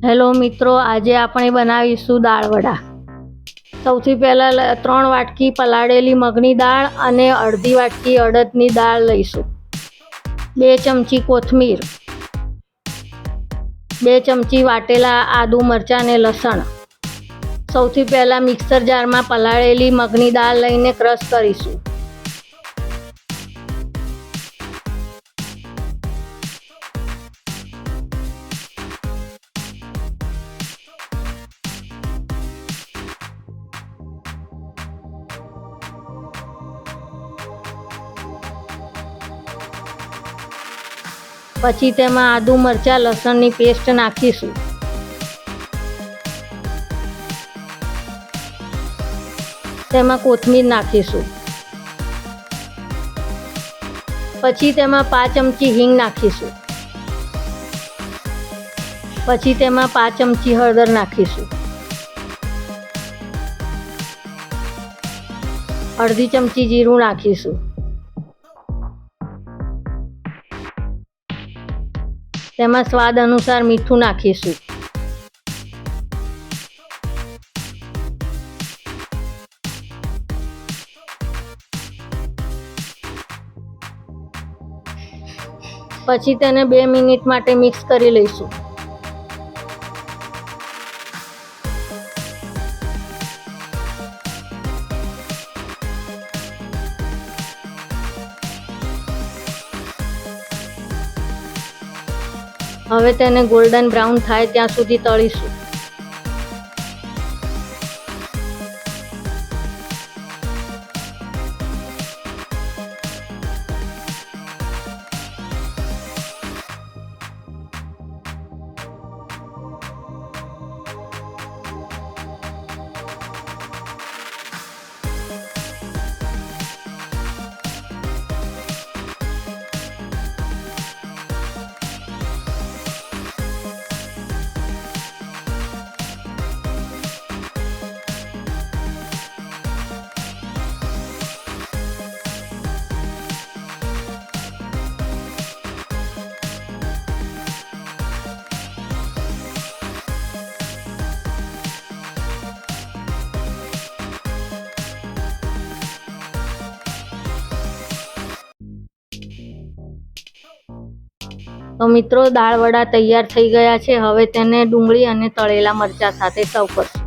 Hello મિત્રો, આજે આપણે બનાવીશું દાળ વડા। સૌથી પહેલાં 3 વાટકી પલાળેલી મગની દાળ અને અડધી વાટકી અડદની દાળ લઈશું। 2 ચમચી કોથમીર, 2 ચમચી વાટેલા આદુ મરચાં અને લસણ। સૌથી પહેલાં મિક્સર જારમાં પલાળેલી મગની દાળ લઈને ક્રશ કરીશું। પછી તેમાં આદુ મરચાં લસણની પેસ્ટ નાખીશું। તેમાં કોથમીર નાખીશું। પછી તેમાં 5 ચમચી હિંગ નાખીશું। પછી તેમાં 5 ચમચી હળદર નાખીશું। અડધી ચમચી જીરું નાખીશું। તેમાં સ્વાદ અનુસાર મીઠું નાખીશું। પછી તેને 2 મિનિટ માટે મિક્સ કરી લઈશું। હવે તેને ગોલ્ડન બ્રાઉન થાય ત્યાં સુધી તળીશું। તો મિત્રો, દાળ વડા તૈયાર થઈ ગયા છે। હવે તેને ડુંગળી અને તળેલા મરચાં સાથે સર્વ કરશું।